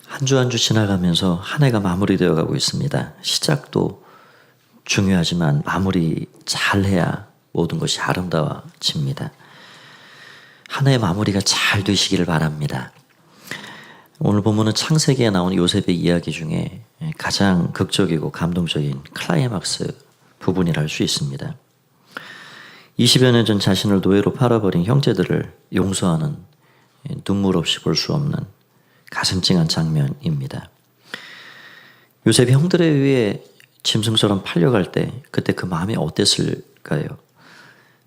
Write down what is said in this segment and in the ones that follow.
한 주 한 주 지나가면서 한 해가 마무리되어 가고 있습니다. 시작도 중요하지만 마무리 잘해야 모든 것이 아름다워집니다. 한 해의 마무리가 잘 되시기를 바랍니다. 오늘 본문은 창세기에 나온 요셉의 이야기 중에 가장 극적이고 감동적인 클라이막스 부분이라 할 수 있습니다. 20여 년 전 자신을 노예로 팔아버린 형제들을 용서하는 눈물 없이 볼 수 없는 가슴 찡한 장면입니다. 요셉이 형들에 의해 짐승처럼 팔려갈 때 그때 그 마음이 어땠을까요?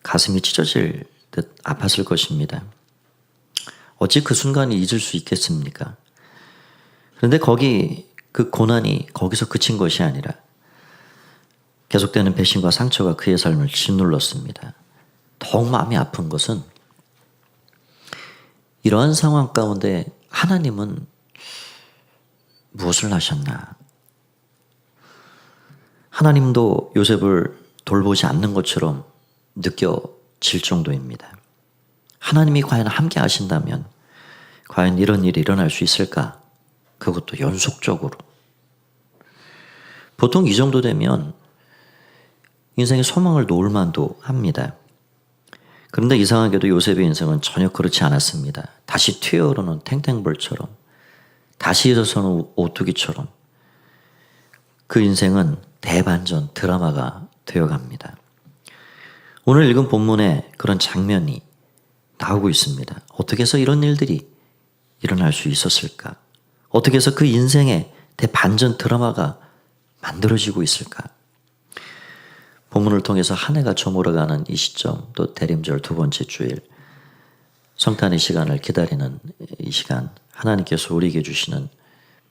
가슴이 찢어질 듯 아팠을 것입니다. 어찌 그 순간이 잊을 수 있겠습니까? 그런데 그 고난이 거기서 그친 것이 아니라 계속되는 배신과 상처가 그의 삶을 짓눌렀습니다. 더욱 마음이 아픈 것은 이러한 상황 가운데 하나님은 무엇을 하셨나? 하나님도 요셉을 돌보지 않는 것처럼 느껴질 정도입니다. 하나님이 과연 함께 하신다면 과연 이런 일이 일어날 수 있을까? 그것도 연속적으로. 보통 이 정도 되면 인생의 소망을 놓을 만도 합니다. 그런데 이상하게도 요셉의 인생은 전혀 그렇지 않았습니다. 다시 튀어오르는 탱탱볼처럼, 다시 일어서는 오뚜기처럼 그 인생은 대반전 드라마가 되어갑니다. 오늘 읽은 본문에 그런 장면이 나오고 있습니다. 어떻게 해서 이런 일들이 일어날 수 있었을까? 어떻게 해서 그 인생의 대반전 드라마가 만들어지고 있을까? 본문을 통해서 한 해가 저물어가는 이 시점, 또 대림절 두 번째 주일, 성탄의 시간을 기다리는 이 시간, 하나님께서 우리에게 주시는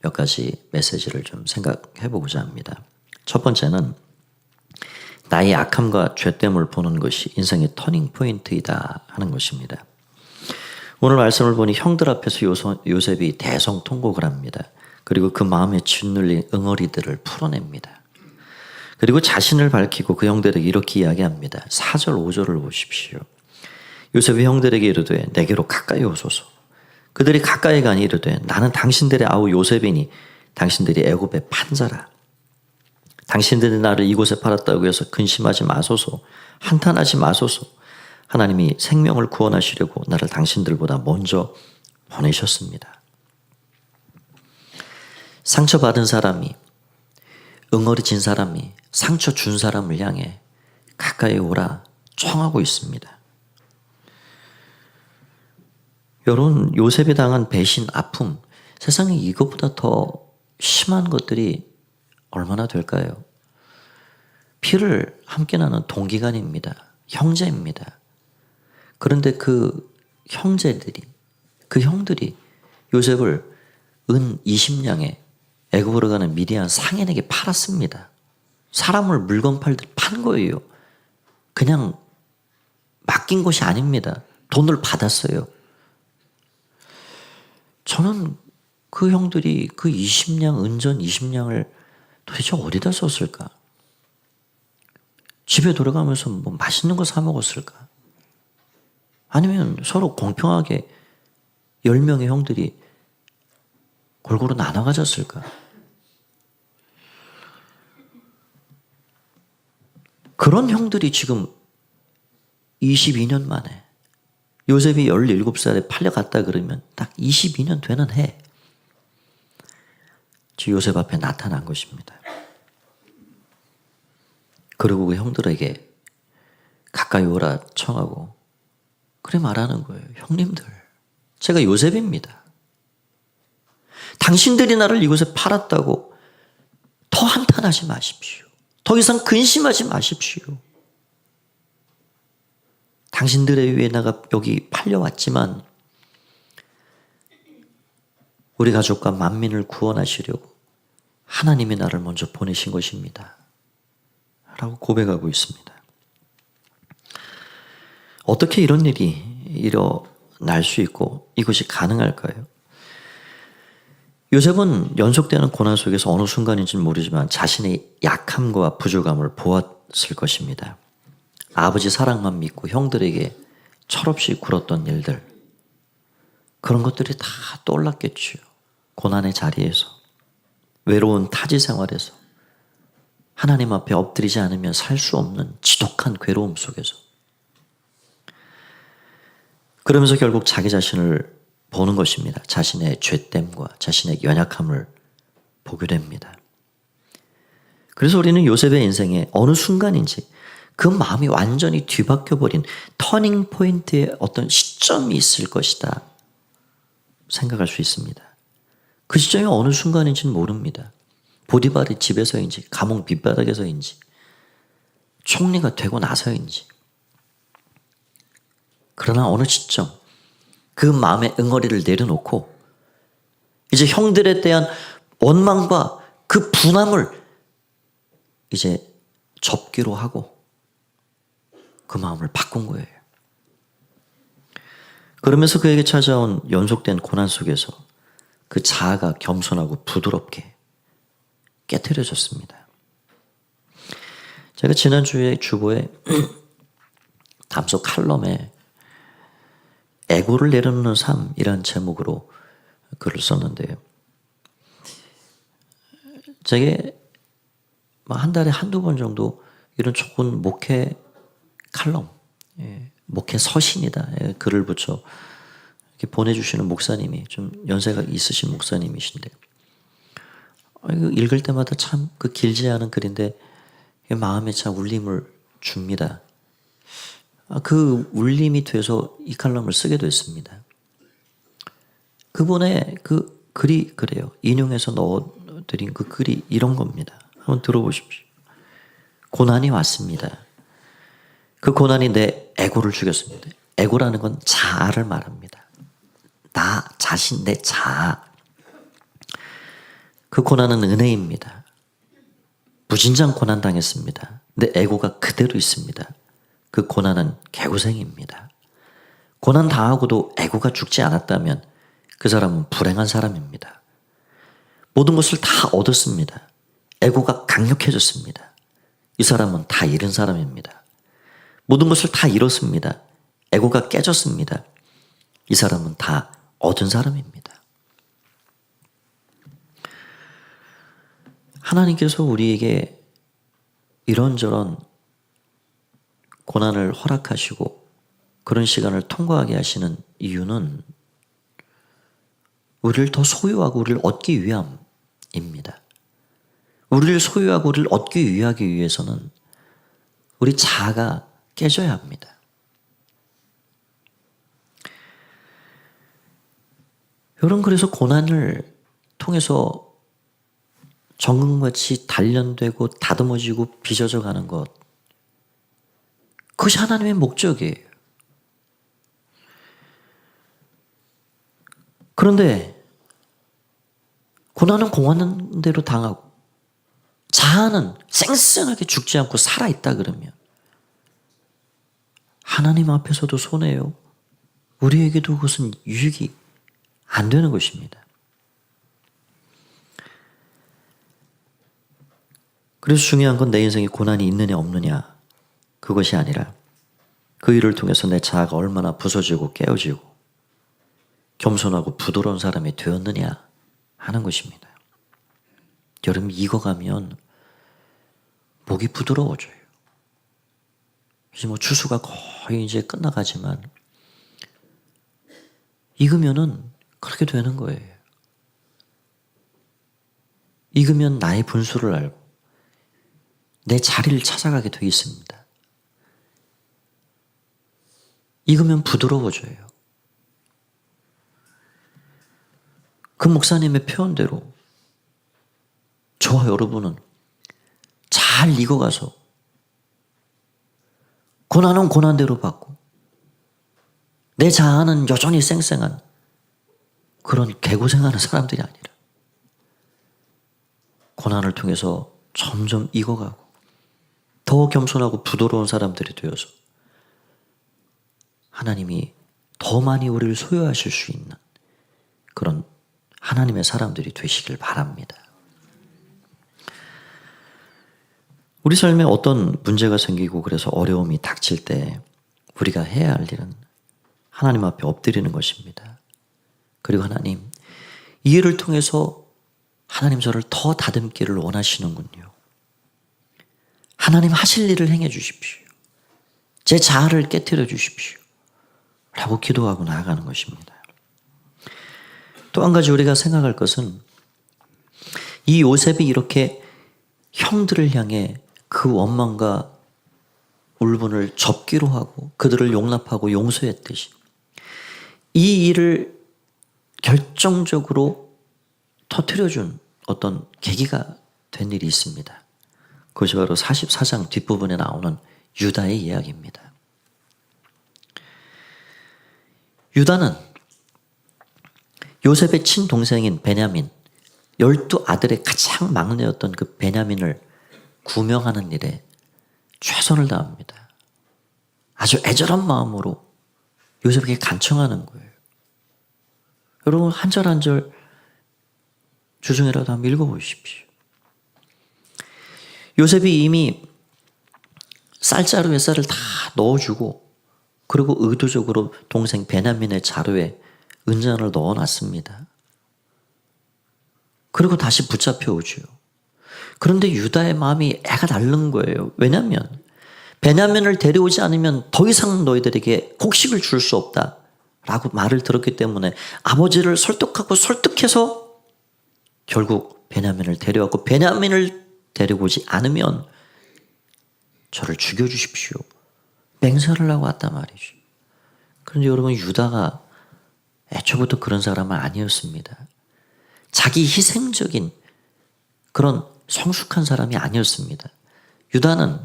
몇 가지 메시지를 좀 생각해 보고자 합니다. 첫 번째는 나의 악함과 죄됨을 보는 것이 인생의 터닝 포인트이다 하는 것입니다. 오늘 말씀을 보니 형들 앞에서 요셉이 대성통곡을 합니다. 그리고 그 마음에 짓눌린 응어리들을 풀어냅니다. 그리고 자신을 밝히고 그 형들에게 이렇게 이야기합니다. 4절 5절을 보십시오. 요셉이 형들에게 이르되 내게로 가까이 오소서. 그들이 가까이 가니 이르되 나는 당신들의 아우 요셉이니 당신들이 애굽의 판자라. 당신들이 나를 이곳에 팔았다고 해서 근심하지 마소서. 한탄하지 마소서. 하나님이 생명을 구원하시려고 나를 당신들보다 먼저 보내셨습니다. 상처받은 사람이, 응어리진 사람이 상처 준 사람을 향해 가까이 오라 청하고 있습니다. 여러분, 요셉이 당한 배신, 아픔, 세상에 이것보다 더 심한 것들이 얼마나 될까요? 피를 함께 나눈 동기간입니다. 형제입니다. 그런데 그 형들이 요셉을 은 20냥에 애굽으로 가는 미디안 상인에게 팔았습니다. 사람을 물건 팔듯 판 거예요. 그냥 맡긴 것이 아닙니다. 돈을 받았어요. 저는 그 형들이 그 20냥, 은전 20냥을 도대체 어디다 썼을까? 집에 돌아가면서 뭐 맛있는 거 사 먹었을까? 아니면 서로 공평하게 10명의 형들이 골고루 나눠 가졌을까? 그런 형들이 지금 22년 만에 요셉이 17살에 팔려갔다 그러면 딱 22년 되는 해 요셉 앞에 나타난 것입니다. 그리고 그 형들에게 가까이 오라 청하고 그래 말하는 거예요. 형님들, 제가 요셉입니다. 당신들이 나를 이곳에 팔았다고 더 한탄하지 마십시오. 더 이상 근심하지 마십시오. 당신들에 의해 내가 여기 팔려왔지만 우리 가족과 만민을 구원하시려고 하나님이 나를 먼저 보내신 것입니다. 라고 고백하고 있습니다. 어떻게 이런 일이 일어날 수 있고 이것이 가능할까요? 요셉은 연속되는 고난 속에서 어느 순간인지는 모르지만 자신의 약함과 부족함을 보았을 것입니다. 아버지 사랑만 믿고 형들에게 철없이 굴었던 일들, 그런 것들이 다 떠올랐겠죠. 고난의 자리에서, 외로운 타지 생활에서, 하나님 앞에 엎드리지 않으면 살 수 없는 지독한 괴로움 속에서, 그러면서 결국 자기 자신을 보는 것입니다. 자신의 죄됨과 자신의 연약함을 보게 됩니다. 그래서 우리는 요셉의 인생에 어느 순간인지 그 마음이 완전히 뒤바뀌어버린 터닝 포인트의 어떤 시점이 있을 것이다 생각할 수 있습니다. 그 시점이 어느 순간인지는 모릅니다. 보디발의 집에서인지, 감옥 밑바닥에서인지, 총리가 되고 나서인지. 그러나 어느 시점 그 마음의 응어리를 내려놓고 이제 형들에 대한 원망과 그 분함을 이제 접기로 하고 그 마음을 바꾼 거예요. 그러면서 그에게 찾아온 연속된 고난 속에서 그 자아가 겸손하고 부드럽게 깨트려졌습니다. 제가 지난주에 주보에 담소 칼럼에 애고를 내려놓는 삶이라는 제목으로 글을 썼는데요. 제게 한 달에 한두 번 정도 이런 좋은 목회 칼럼, 목회 서신이다 글을 붙여 이렇게 보내주시는 목사님이 좀 연세가 있으신 목사님이신데, 이거 읽을 때마다 참 그 길지 않은 글인데 마음에 참 울림을 줍니다. 그 울림이 돼서 이 칼럼을 쓰게 됐습니다. 그분의 그 글이 그래요. 인용해서 넣어드린 그 글이 이런 겁니다. 한번 들어보십시오. 고난이 왔습니다. 그 고난이 내 에고를 죽였습니다. 에고라는 건 자아를 말합니다. 나 자신, 내 자아. 그 고난은 은혜입니다. 무진장 고난당했습니다. 내 에고가 그대로 있습니다. 그 고난은 개고생입니다. 고난 당하고도 에고가 죽지 않았다면 그 사람은 불행한 사람입니다. 모든 것을 다 얻었습니다. 에고가 강력해졌습니다. 이 사람은 다 잃은 사람입니다. 모든 것을 다 잃었습니다. 에고가 깨졌습니다. 이 사람은 다 얻은 사람입니다. 하나님께서 우리에게 이런저런 고난을 허락하시고 그런 시간을 통과하게 하시는 이유는 우리를 더 소유하고 우리를 얻기 위함입니다. 우리를 소유하고 우리를 얻기 위해서는 우리 자아가 깨져야 합니다. 여러분, 그래서 고난을 통해서 정금같이 단련되고 다듬어지고 빚어져 가는 것, 그것이 하나님의 목적이에요. 그런데 고난은 공하는 대로 당하고 자아는 쌩쌩하게 죽지 않고 살아있다 그러면 하나님 앞에서도 손해요. 우리에게도 그것은 유익이 안 되는 것입니다. 그래서 중요한 건 내 인생에 고난이 있느냐 없느냐 그것이 아니라 그 일을 통해서 내 자아가 얼마나 부서지고 깨어지고 겸손하고 부드러운 사람이 되었느냐 하는 것입니다. 여러분, 익어가면 목이 부드러워져요. 이제 추수가 거의 이제 끝나가지만 익으면은 그렇게 되는 거예요. 익으면 나의 분수를 알고 내 자리를 찾아가게 되어 있습니다. 익으면 부드러워져요. 그 목사님의 표현대로 저와 여러분은 잘 익어가서 고난은 고난대로 받고 내 자아는 여전히 쌩쌩한 그런 개고생하는 사람들이 아니라 고난을 통해서 점점 익어가고 더 겸손하고 부드러운 사람들이 되어서 하나님이 더 많이 우리를 소유하실 수 있는 그런 하나님의 사람들이 되시길 바랍니다. 우리 삶에 어떤 문제가 생기고 그래서 어려움이 닥칠 때 우리가 해야 할 일은 하나님 앞에 엎드리는 것입니다. 그리고 하나님, 이 일을 통해서 하나님 저를 더 다듬기를 원하시는군요. 하나님 하실 일을 행해 주십시오. 제 자아를 깨뜨려 주십시오. 라고 기도하고 나아가는 것입니다. 또 한 가지 우리가 생각할 것은 이 요셉이 이렇게 형들을 향해 그 원망과 울분을 접기로 하고 그들을 용납하고 용서했듯이 이 일을 결정적으로 터뜨려준 어떤 계기가 된 일이 있습니다. 그것이 바로 44장 뒷부분에 나오는 유다의 이야기입니다. 유다는 요셉의 친동생인 베냐민, 12아들의 가장 막내였던 그 베냐민을 구명하는 일에 최선을 다합니다. 아주 애절한 마음으로 요셉에게 간청하는 거예요. 여러분 한 절 한 절 주중이라도 한번 읽어보십시오. 요셉이 이미 쌀자루에 쌀을 다 넣어주고 그리고 의도적으로 동생 베냐민의 자루에 은잔을 넣어놨습니다. 그리고 다시 붙잡혀 오죠. 그런데 유다의 마음이 애가 다른 거예요. 왜냐하면 베냐민을 데려오지 않으면 더 이상 너희들에게 곡식을 줄 수 없다 라고 말을 들었기 때문에 아버지를 설득하고 설득해서 결국 베냐민을 데려왔고 베냐민을 데려오지 않으면 저를 죽여주십시오. 맹세를 하고 왔단 말이죠. 그런데 여러분 유다가 애초부터 그런 사람은 아니었습니다. 자기 희생적인 그런 성숙한 사람이 아니었습니다. 유다는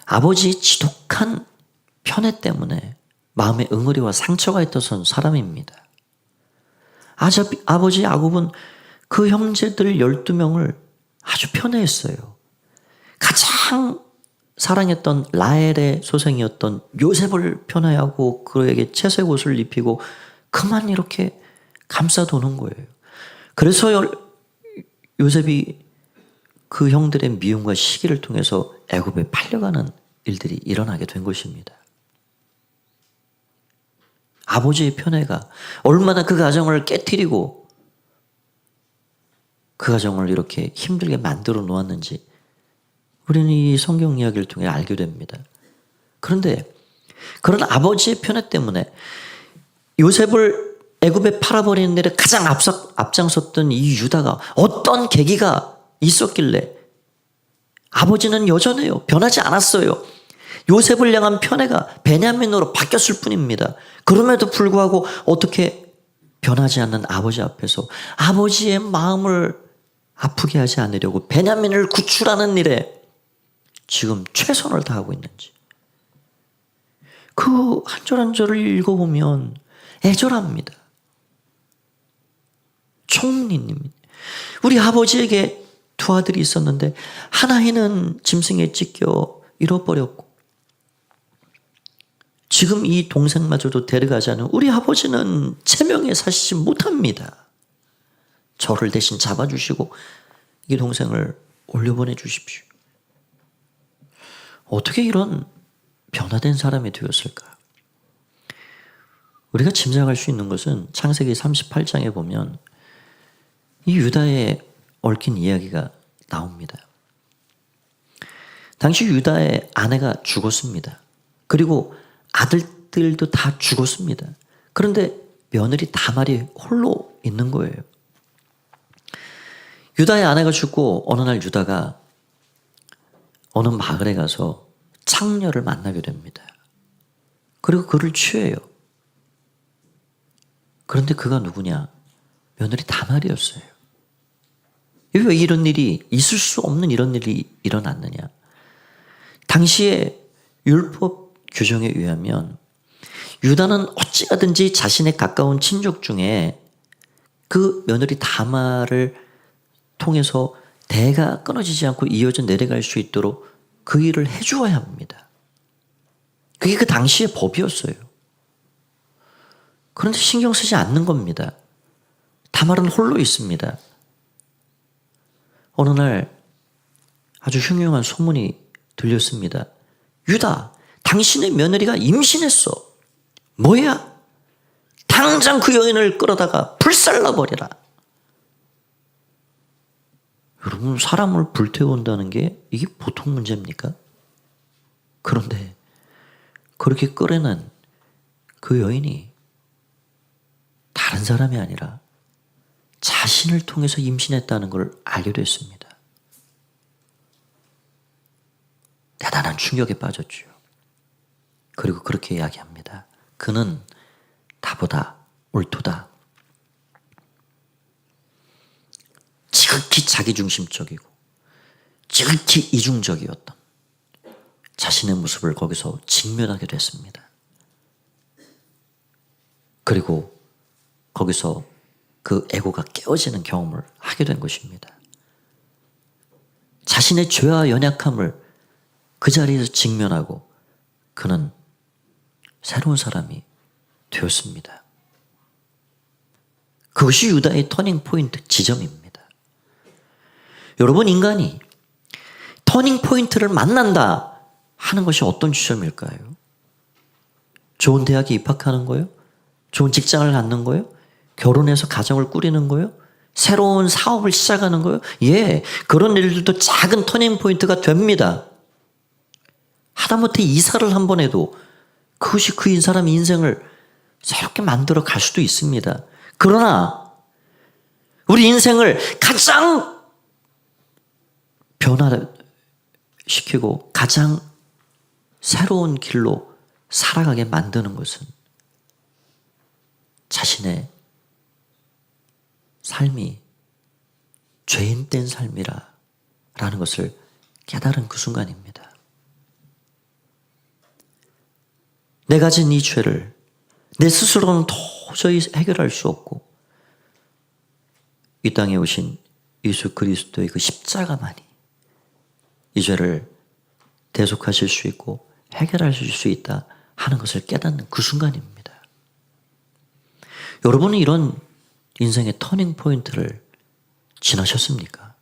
아버지의 지독한 편애 때문에 마음에 응어리와 상처가 있던 사람입니다. 아버지 야곱은 그 형제들 12명을 아주 편애했어요. 가장 사랑했던 라헬의 소생이었던 요셉을 편애하고 그에게 채색 옷을 입히고 그만 이렇게 감싸도는 거예요. 그래서 요셉이 그 형들의 미움과 시기를 통해서 애굽에 팔려가는 일들이 일어나게 된 것입니다. 아버지의 편애가 얼마나 그 가정을 깨트리고 그 가정을 이렇게 힘들게 만들어 놓았는지 우리는 이 성경 이야기를 통해 알게 됩니다. 그런데 그런 아버지의 편애 때문에 요셉을 애굽에 팔아버리는 일에 가장 앞장섰던 이 유다가 어떤 계기가 있었길래 아버지는 여전해요. 변하지 않았어요. 요셉을 향한 편애가 베냐민으로 바뀌었을 뿐입니다. 그럼에도 불구하고 어떻게 변하지 않는 아버지 앞에서 아버지의 마음을 아프게 하지 않으려고 베냐민을 구출하는 일에 지금 최선을 다하고 있는지 그 한 절 한 절을 읽어보면 애절합니다. 총리님, 우리 아버지에게 두 아들이 있었는데 하나는 짐승에 찢겨 잃어버렸고 지금 이 동생마저도 데려가지 않은 우리 아버지는 체명에 사시지 못합니다. 저를 대신 잡아주시고 이 동생을 올려보내 주십시오. 어떻게 이런 변화된 사람이 되었을까? 우리가 짐작할 수 있는 것은 창세기 38장에 보면 이 유다의 얽힌 이야기가 나옵니다. 당시 유다의 아내가 죽었습니다. 그리고 아들들도 다 죽었습니다. 그런데 며느리 다말이 홀로 있는 거예요. 유다의 아내가 죽고 어느 날 유다가 어느 마을에 가서 창녀를 만나게 됩니다. 그리고 그를 취해요. 그런데 그가 누구냐? 며느리 다말이었어요. 왜 이런 일이 있을 수 없는 이런 일이 일어났느냐? 당시의 율법 규정에 의하면 유다는 어찌하든지 자신의 가까운 친족 중에 그 며느리 다말을 통해서 대가 끊어지지 않고 이어져 내려갈 수 있도록 그 일을 해주어야 합니다. 그게 그 당시의 법이었어요. 그런데 신경 쓰지 않는 겁니다. 다말은 홀로 있습니다. 어느 날 아주 흉흉한 소문이 들렸습니다. 유다, 당신의 며느리가 임신했어. 뭐야? 당장 그 여인을 끌어다가 불살라버리라. 여러분, 사람을 불태운다는 게 이게 보통 문제입니까? 그런데 그렇게 끌어낸 그 여인이 다른 사람이 아니라 자신을 통해서 임신했다는 걸 알게 됐습니다. 대단한 충격에 빠졌죠. 그리고 그렇게 이야기합니다. 그는 나보다 옳도다. 지극히 자기중심적이고 지극히 이중적이었던 자신의 모습을 거기서 직면하게 됐습니다. 그리고 거기서 그 에고가 깨어지는 경험을 하게 된 것입니다. 자신의 죄와 연약함을 그 자리에서 직면하고 그는 새로운 사람이 되었습니다. 그것이 유다의 터닝 포인트 지점입니다. 여러분, 인간이 터닝 포인트를 만난다 하는 것이 어떤 지점일까요? 좋은 대학에 입학하는 거예요? 좋은 직장을 갖는 거예요? 결혼해서 가정을 꾸리는 거예요? 새로운 사업을 시작하는 거예요? 예, 그런 일들도 작은 터닝 포인트가 됩니다. 하다못해 이사를 한 번 해도 그것이 그 사람의 인생을 새롭게 만들어 갈 수도 있습니다. 그러나 우리 인생을 가장 변화시키고 가장 새로운 길로 살아가게 만드는 것은 자신의 삶이 죄인된 삶이라는 것을 깨달은 그 순간입니다. 내가 진 이 죄를 내 스스로는 도저히 해결할 수 없고 이 땅에 오신 예수 그리스도의 그 십자가만이 이 죄를 대속하실 수 있고 해결하실 수 있다 하는 것을 깨닫는 그 순간입니다. 여러분은 이런 인생의 터닝 포인트를 지나셨습니까?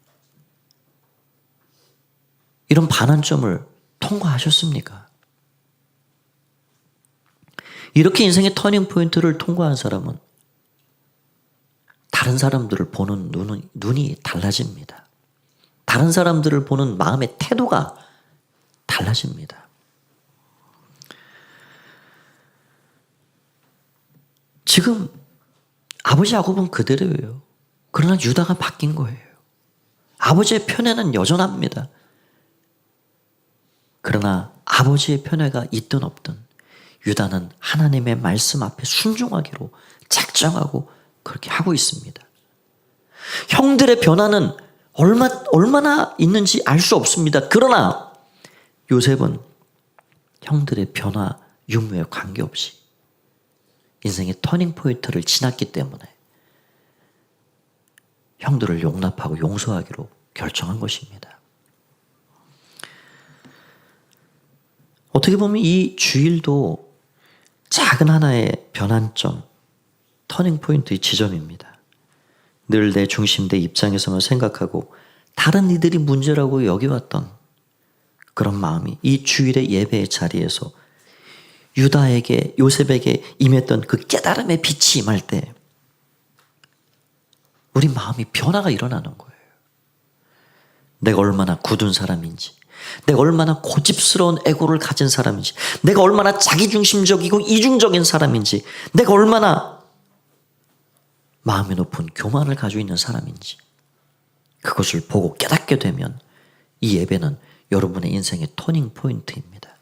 이런 반환점을 통과하셨습니까? 이렇게 인생의 터닝 포인트를 통과한 사람은 다른 사람들을 보는 눈이 달라집니다. 다른 사람들을 보는 마음의 태도가 달라집니다. 지금 아버지 야곱은 그대로예요. 그러나 유다가 바뀐 거예요. 아버지의 편애는 여전합니다. 그러나 아버지의 편애가 있든 없든 유다는 하나님의 말씀 앞에 순종하기로 작정하고 그렇게 하고 있습니다. 형들의 변화는 얼마나 있는지 알 수 없습니다. 그러나 요셉은 형들의 변화 유무에 관계없이 인생의 터닝 포인트를 지났기 때문에 형들을 용납하고 용서하기로 결정한 것입니다. 어떻게 보면 이 주일도 작은 하나의 변환점, 터닝 포인트의 지점입니다. 늘 내 중심, 내 입장에서만 생각하고 다른 이들이 문제라고 여겨왔던 그런 마음이 이 주일의 예배의 자리에서 유다에게, 요셉에게 임했던 그 깨달음의 빛이 임할 때 우리 마음이 변화가 일어나는 거예요. 내가 얼마나 굳은 사람인지, 내가 얼마나 고집스러운 에고를 가진 사람인지, 내가 얼마나 자기중심적이고 이중적인 사람인지, 내가 얼마나 마음이 높은 교만을 가지고 있는 사람인지 그것을 보고 깨닫게 되면 이 예배는 여러분의 인생의 터닝 포인트입니다.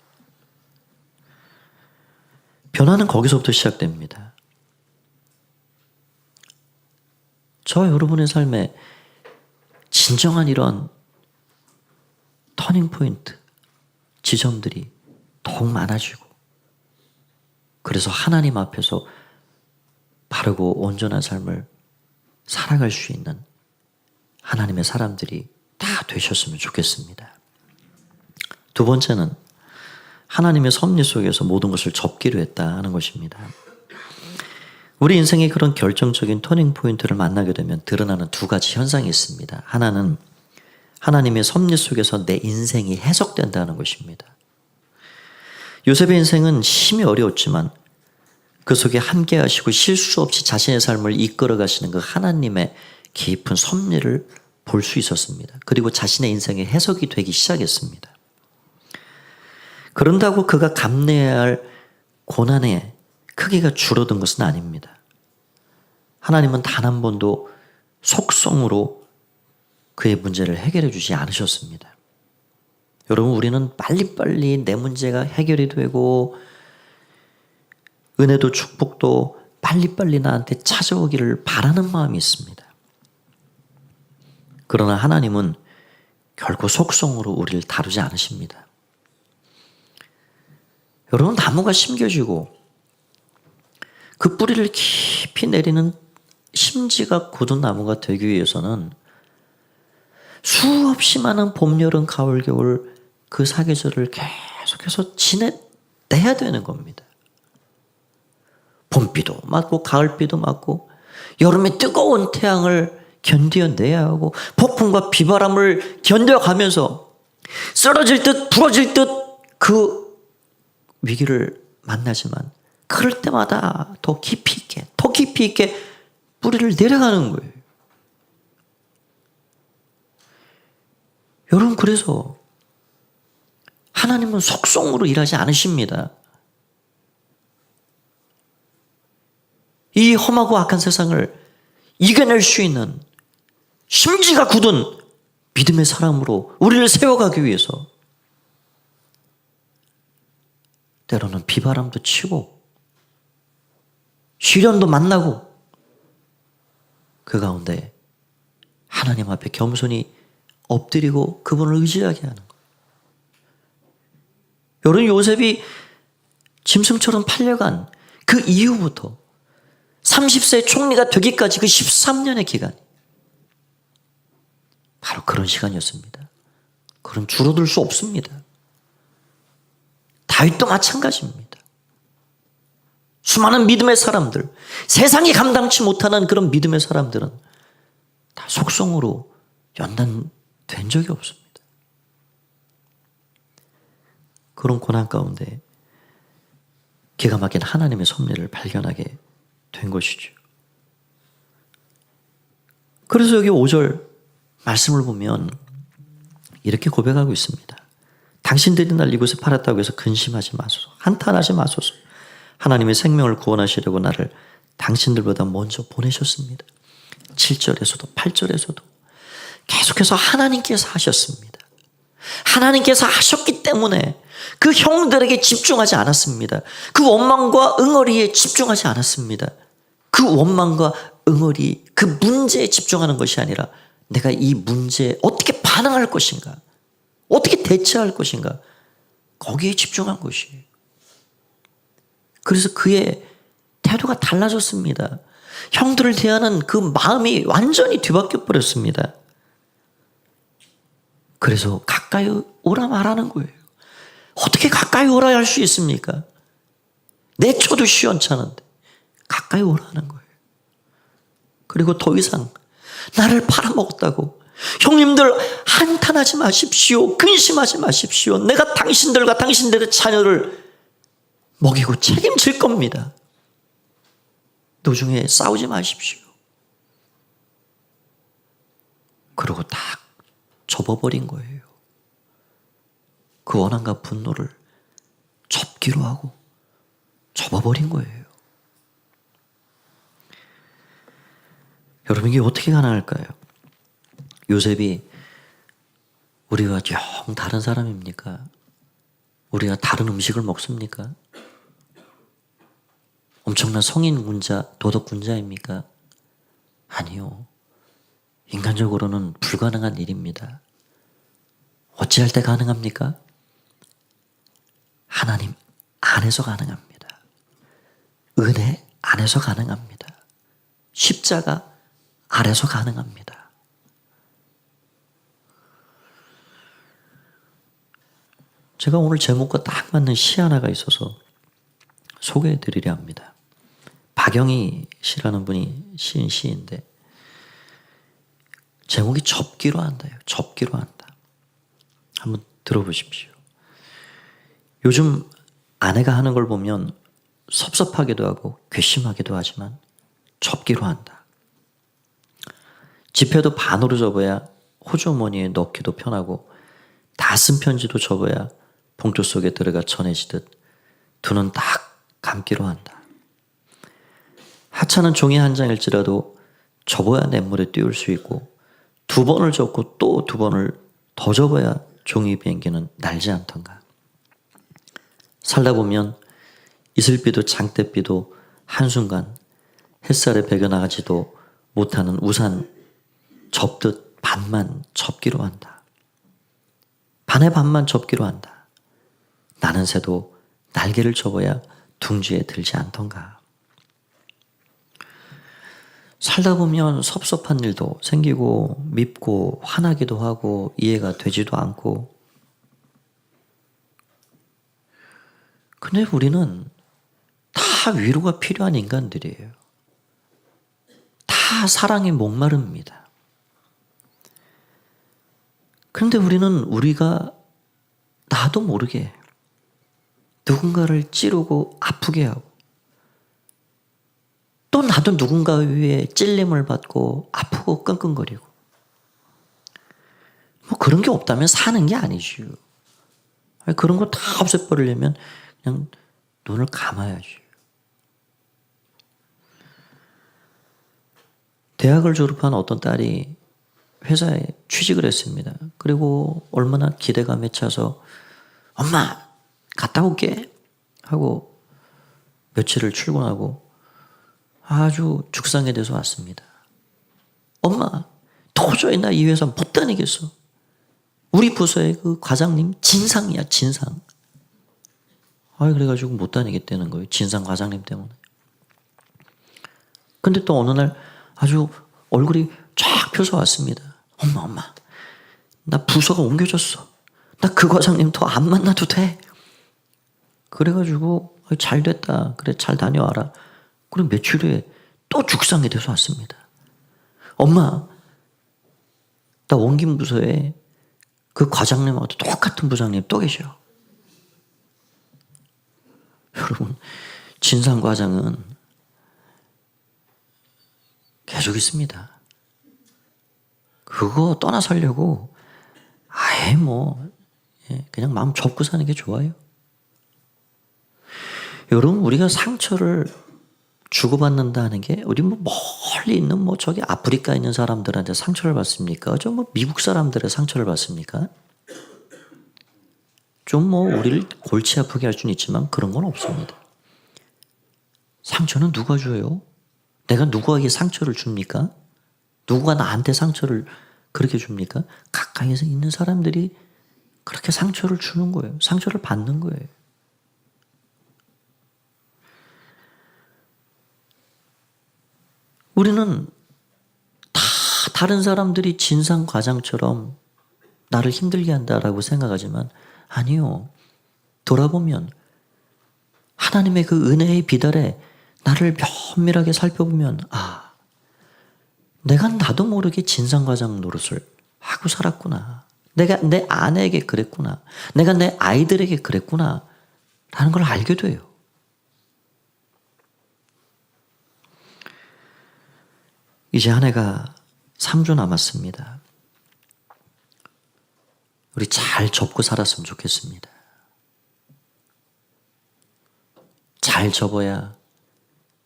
변화는 거기서부터 시작됩니다. 저와 여러분의 삶에 진정한 이런 터닝 포인트, 지점들이 더욱 많아지고 그래서 하나님 앞에서 바르고 온전한 삶을 살아갈 수 있는 하나님의 사람들이 다 되셨으면 좋겠습니다. 두 번째는 하나님의 섭리 속에서 모든 것을 접기로 했다 하는 것입니다. 우리 인생의 그런 결정적인 터닝 포인트를 만나게 되면 드러나는 두 가지 현상이 있습니다. 하나는 하나님의 섭리 속에서 내 인생이 해석된다는 것입니다. 요셉의 인생은 심히 어려웠지만 그 속에 함께하시고 실수 없이 자신의 삶을 이끌어 가시는 그 하나님의 깊은 섭리를 볼 수 있었습니다. 그리고 자신의 인생의 해석이 되기 시작했습니다. 그런다고 그가 감내해야 할 고난의 크기가 줄어든 것은 아닙니다. 하나님은 단 한 번도 속성으로 그의 문제를 해결해 주지 않으셨습니다. 여러분, 우리는 빨리빨리 내 문제가 해결이 되고 은혜도 축복도 빨리빨리 나한테 찾아오기를 바라는 마음이 있습니다. 그러나 하나님은 결코 속성으로 우리를 다루지 않으십니다. 여러분, 나무가 심겨지고 그 뿌리를 깊이 내리는 심지가 굳은 나무가 되기 위해서는 수없이 많은 봄, 여름, 가을, 겨울 그 사계절을 계속해서 지내내야 되는 겁니다. 봄비도 맞고 가을비도 맞고 여름의 뜨거운 태양을 견뎌내야 하고 폭풍과 비바람을 견뎌가면서 쓰러질 듯 부러질 듯 그 위기를 만나지만 그럴 때마다 더 깊이 있게 뿌리를 내려가는 거예요. 여러분, 그래서 하나님은 속성으로 일하지 않으십니다. 이 험하고 악한 세상을 이겨낼 수 있는 심지가 굳은 믿음의 사람으로 우리를 세워가기 위해서 때로는 비바람도 치고 시련도 만나고 그 가운데 하나님 앞에 겸손히 엎드리고 그분을 의지하게 하는 거예요. 여러분, 요셉이 짐승처럼 팔려간 그 이후부터 30세 총리가 되기까지 그 13년의 기간, 바로 그런 시간이었습니다. 그건 줄어들 수 없습니다. 다윗도 마찬가지입니다. 수많은 믿음의 사람들, 세상이 감당치 못하는 그런 믿음의 사람들은 다 속성으로 연단된 적이 없습니다. 그런 고난 가운데 기가 막힌 하나님의 섭리를 발견하게 된 것이죠. 그래서 여기 5절 말씀을 보면 이렇게 고백하고 있습니다. 당신들이 날 이곳에 팔았다고 해서 근심하지 마소서. 한탄하지 마소서. 하나님의 생명을 구원하시려고 나를 당신들보다 먼저 보내셨습니다. 7절에서도 8절에서도 계속해서 하나님께서 하셨습니다. 하나님께서 하셨기 때문에 그 형들에게 집중하지 않았습니다. 그 원망과 응어리에 집중하지 않았습니다. 그 원망과 응어리, 그 문제에 집중하는 것이 아니라 내가 이 문제에 어떻게 반응할 것인가, 어떻게 대처할 것인가, 거기에 집중한 것이에요. 그래서 그의 태도가 달라졌습니다. 형들을 대하는 그 마음이 완전히 뒤바뀌어 버렸습니다. 그래서 가까이 오라 말하는 거예요. 어떻게 가까이 오라 할 수 있습니까? 내쳐도 시원찮은데 가까이 오라는 거예요. 그리고 더 이상 나를 팔아먹었다고 형님들 한탄하지 마십시오. 근심하지 마십시오. 내가 당신들과 당신들의 자녀를 먹이고 책임질 겁니다. 노중에 싸우지 마십시오. 그러고 딱 접어버린 거예요. 그 원한과 분노를 접기로 하고 접어버린 거예요. 여러분, 이게 어떻게 가능할까요? 요셉이 우리가 영 다른 사람입니까? 우리가 다른 음식을 먹습니까? 엄청난 성인군자, 도덕군자입니까? 아니요. 인간적으로는 불가능한 일입니다. 어찌할 때 가능합니까? 하나님 안에서 가능합니다. 은혜 안에서 가능합니다. 십자가 아래서 가능합니다. 제가 오늘 제목과 딱 맞는 시 하나가 있어서 소개해 드리려 합니다. 박영희 씨라는 분이 시인 시인데 제목이 접기로 한다요. 접기로 한다. 한번 들어보십시오. 요즘 아내가 하는 걸 보면 섭섭하기도 하고 괘씸하기도 하지만 접기로 한다. 지폐도 반으로 접어야 호주머니에 넣기도 편하고 다 쓴 편지도 접어야 봉투 속에 들어가 전해지듯 두 눈 딱 감기로 한다. 하찮은 종이 한 장일지라도 접어야 냇물에 띄울 수 있고 두 번을 접고 또 두 번을 더 접어야 종이 비행기는 날지 않던가. 살다 보면 이슬비도 장대비도 한순간 햇살에 배겨나가지도 못하는 우산 접듯 반만 접기로 한다. 반의 반만 접기로 한다. 나는 새도 날개를 접어야 둥지에 들지 않던가. 살다 보면 섭섭한 일도 생기고 밉고 화나기도 하고 이해가 되지도 않고, 근데 우리는 다 위로가 필요한 인간들이에요. 다 사랑에 목마릅니다. 그런데 우리는 우리가 나도 모르게 누군가를 찌르고 아프게 하고 또 나도 누군가 위해 찔림을 받고 아프고 끙끙거리고, 뭐 그런 게 없다면 사는 게 아니죠. 그런 거 다 없애버리려면 그냥 눈을 감아야지. 대학을 졸업한 어떤 딸이 회사에 취직을 했습니다. 그리고 얼마나 기대감에 차서 엄마 갔다 올게 하고 며칠을 출근하고 아주 죽상에 돼서 왔습니다. 엄마 도저히 나 이 회사 못 다니겠어. 우리 부서의 그 과장님 진상이야, 진상. 그래가지고 못 다니겠다는 거예요. 진상 과장님 때문에. 근데 또 어느 날 아주 얼굴이 쫙 펴서 왔습니다. 엄마 나 부서가 옮겨졌어. 나 그 과장님 더 안 만나도 돼. 그래가지고 잘 됐다. 그래 잘 다녀와라. 그리고 며칠 후에 또 죽상이 돼서 왔습니다. 엄마 나 원김 부서에 그 과장님하고 똑같은 부장님 또 계셔. 여러분 진상 과장은 계속 있습니다. 그거 떠나 살려고 아예 그냥 마음 접고 사는 게 좋아요. 여러분 우리가 상처를 주고받는다는 게 우리 멀리 있는 저기 아프리카에 있는 사람들한테 상처를 받습니까? 미국 사람들의 상처를 받습니까? 우리를 골치 아프게 할 수는 있지만 그런 건 없습니다. 상처는 누가 줘요? 내가 누구에게 상처를 줍니까? 누가 나한테 상처를 그렇게 줍니까? 가까이에서 있는 사람들이 그렇게 상처를 주는 거예요. 상처를 받는 거예요. 우리는 다 다른 사람들이 진상 과장처럼 나를 힘들게 한다라고 생각하지만 아니요. 돌아보면 하나님의 그 은혜의 빛 아래 나를 면밀하게 살펴보면 내가 나도 모르게 진상 과장 노릇을 하고 살았구나. 내가 내 아내에게 그랬구나. 내가 내 아이들에게 그랬구나. 라는 걸 알게 돼요. 이제 한 해가 3주 남았습니다. 우리 잘 접고 살았으면 좋겠습니다. 잘 접어야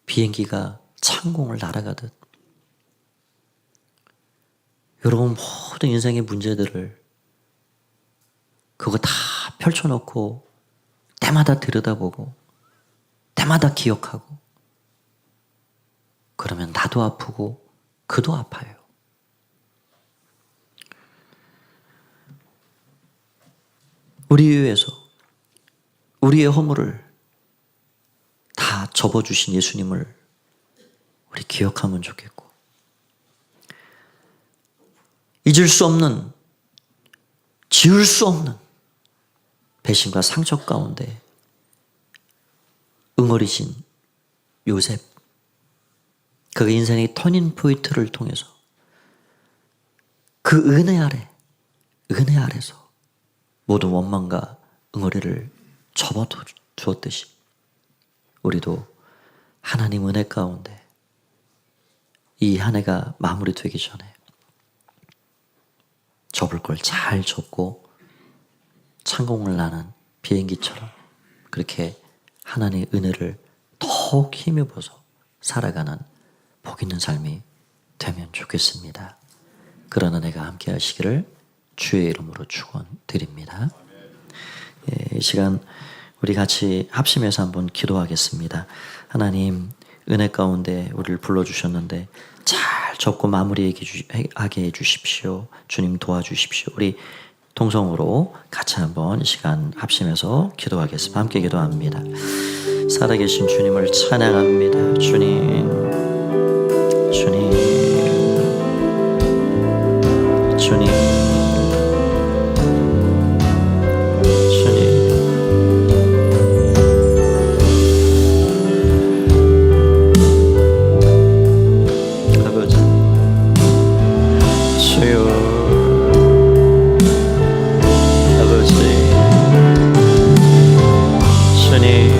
비행기가 창공을 날아가듯 여러분 모든 인생의 문제들을 그거 다 펼쳐놓고 때마다 들여다보고 때마다 기억하고 그러면 나도 아프고 그도 아파요. 우리 위해서 우리의 허물을 다 접어주신 예수님을 우리 기억하면 좋겠고, 잊을 수 없는, 지울 수 없는 배신과 상처 가운데 응어리진 요셉, 그 인생의 터닝 포인트를 통해서 그 은혜 아래서 모든 원망과 응어리를 접어두었듯이 우리도 하나님 은혜 가운데 이 한 해가 마무리되기 전에 접을 걸 잘 접고 창공을 나는 비행기처럼 그렇게 하나님의 은혜를 더욱 힘입어서 살아가는 복 있는 삶이 되면 좋겠습니다. 그런 은혜가 함께 하시기를 주의 이름으로 축원드립니다. 이 시간 우리 같이 합심해서 한번 기도하겠습니다. 하나님, 은혜 가운데 우리를 불러주셨는데 잘 접고 마무리하게 해주십시오. 주님 도와주십시오. 우리 동성으로 같이 한번 이 시간 합심해서 기도하겠습니다. 함께 기도합니다. 살아계신 주님을 찬양합니다. 주님, 주님, 주님, 주님. 아버지, 주여, 아버지, 주님.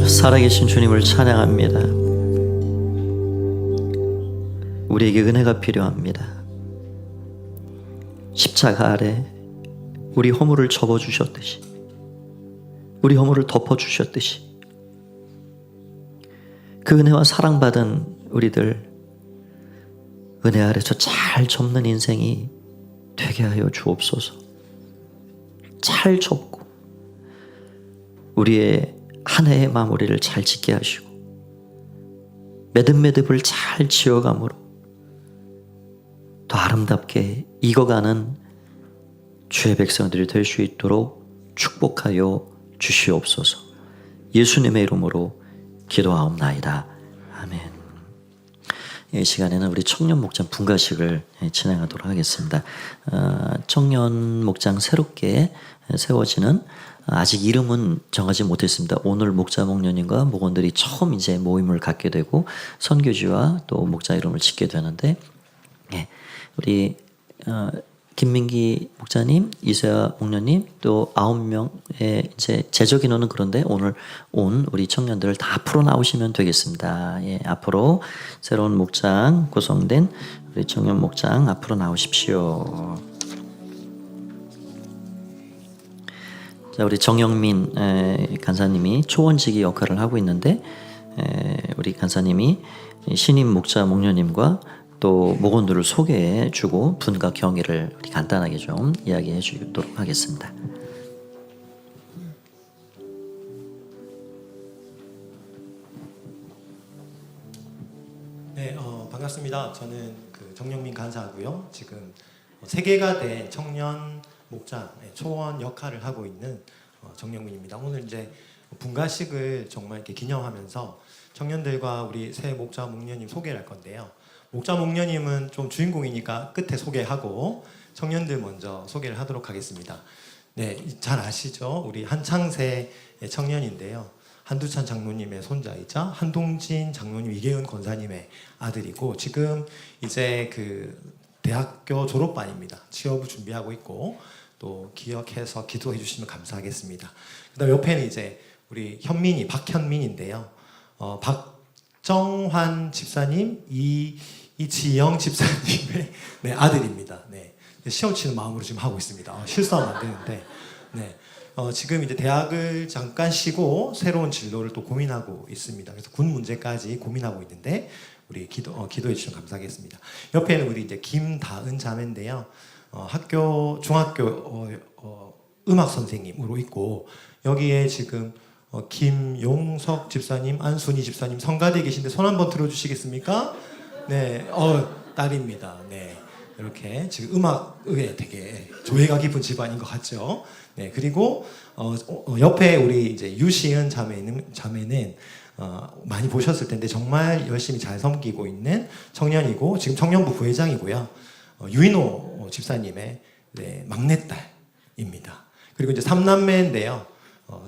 살아계신 주님을 찬양합니다. 우리에게 은혜가 필요합니다. 십자가 아래 우리 허물을 접어주셨듯이, 우리 허물을 덮어주셨듯이 그 은혜와 사랑받은 우리들 은혜 아래서 잘 접는 인생이 되게 하여 주옵소서. 잘 접고 우리의 한 해의 마무리를 잘 짓게 하시고 매듭매듭을 잘 지어감으로 더 아름답게 익어가는 주의 백성들이 될 수 있도록 축복하여 주시옵소서. 예수님의 이름으로 기도하옵나이다. 아멘. 이 시간에는 우리 청년 목장 분가식을 진행하도록 하겠습니다. 청년 목장 새롭게 세워지는, 아직 이름은 정하지 못했습니다. 오늘 목자 목녀님과 목원들이 처음 이제 모임을 갖게 되고 선교지와 또 목자 이름을 짓게 되는데, 우리 김민기 목자님, 이세아 목녀님, 또 9명의 이제 제적 인원은 그런데 오늘 온 우리 청년들을 다 앞으로 나오시면 되겠습니다. 앞으로 새로운 목장 구성된 우리 청년 목장 앞으로 나오십시오. 자, 우리 정영민 간사님이 초원지기 역할을 하고 있는데, 우리 간사님이 신임 목자 목녀님과 또 목원들을 소개해주고 분과 경위를 우리 간단하게 좀 이야기해 주도록 하겠습니다. 네, 반갑습니다. 저는 정영민 간사고요. 지금 3개가 된 청년 목장 초원 역할을 하고 있는 정영민입니다. 오늘 이제 분가식을 정말 이렇게 기념하면서 청년들과 우리 새 목자 목녀님 소개를 할 건데요. 목자 목녀님은 좀 주인공이니까 끝에 소개하고 청년들 먼저 소개를 하도록 하겠습니다. 네, 잘 아시죠? 우리 한창세 청년인데요. 한두찬 장로님의 손자이자 한동진 장로님, 이계은 권사님의 아들이고 지금 이제 대학교 졸업반입니다. 취업을 준비하고 있고 또 기억해서 기도해 주시면 감사하겠습니다. 그다음 옆에는 이제 우리 현민이 박현민인데요. 박정환 집사님, 이지영 집사님의 아들입니다. 네, 시험 치는 마음으로 지금 하고 있습니다. 실수하면 안 되는데, 네, 지금 이제 대학을 잠깐 쉬고 새로운 진로를 또 고민하고 있습니다. 그래서 군 문제까지 고민하고 있는데 우리 기도해 주시면 감사하겠습니다. 옆에는 우리 이제 김다은 자매인데요. 중학교 음악 선생님으로 있고 여기에 지금 김용석 집사님, 안순희 집사님 성가대에 계신데 손 한번 들어주시겠습니까? 네, 딸입니다. 네, 이렇게 지금 음악에 되게 조예가 깊은 집안인 것 같죠. 네, 그리고 옆에 우리 이제 유시은 자매는 많이 보셨을 텐데 정말 열심히 잘 섬기고 있는 청년이고 지금 청년부 부회장이고요. 유인호 집사님의 네, 막내딸입니다. 그리고 이제 3남매인데요.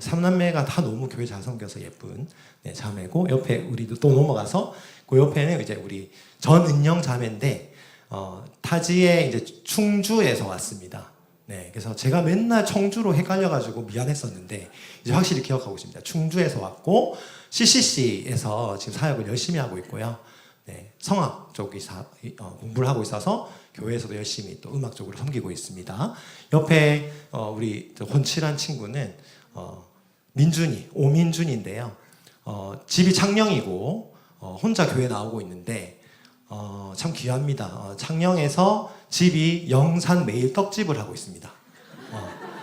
3남매가 다 너무 교회 잘 섬겨서 예쁜 네, 자매고, 옆에 우리도 또 넘어가서 그 옆에는 이제 우리 전은영 자매인데 타지에 이제 충주에서 왔습니다. 네, 그래서 제가 맨날 청주로 헷갈려가지고 미안했었는데 이제 확실히 기억하고 있습니다. 충주에서 왔고 CCC에서 지금 사역을 열심히 하고 있고요. 네, 성악 쪽이 공부를 하고 있어서 교회에서도 열심히 또 음악 쪽으로 섬기고 있습니다. 옆에 우리 혼칠한 친구는 민준이, 오민준인데요. 집이 창녕이고 혼자 교회 나오고 있는데 참 귀합니다. 창녕에서 집이 영산 매일 떡집을 하고 있습니다.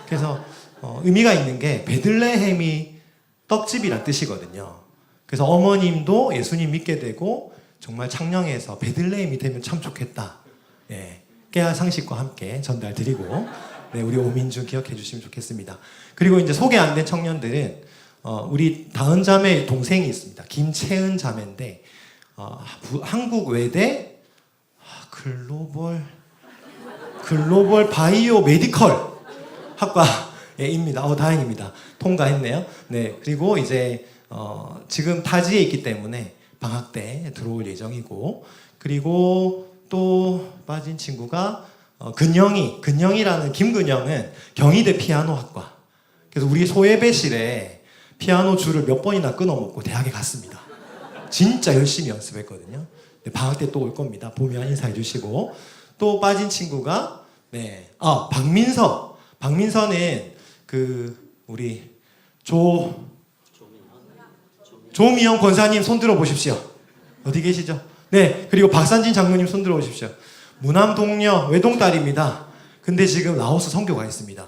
그래서 의미가 있는 게 베들레헴이 떡집이란 뜻이거든요. 그래서 어머님도 예수님 믿게 되고 정말 창녕에서 베들레헴이 되면 참 좋겠다. 예, 깨알 상식과 함께 전달드리고 네, 우리 오민준 기억해 주시면 좋겠습니다. 그리고 이제 소개 안 된 청년들은 우리 다은 자매 동생이 있습니다. 김채은 자매인데 한국 외대 글로벌 바이오 메디컬 학과입니다. 다행입니다. 통과했네요. 네, 그리고 이제 지금 타지에 있기 때문에 방학 때 들어올 예정이고, 그리고 또 빠진 친구가 근영이라는 김근영은 경희대 피아노 학과. 그래서 우리 소예배실에 피아노 줄을 몇 번이나 끊어먹고 대학에 갔습니다. 진짜 열심히 연습했거든요. 네, 방학 때 또 올 겁니다. 보면 인사해 주시고. 또 빠진 친구가 박민서는 우리 조미영 권사님 손 들어 보십시오. 어디 계시죠? 네, 그리고 박산진 장로님 손 들어 보십시오. 무남 동녀 외동딸입니다. 근데 지금 라오스 선교 가 있습니다.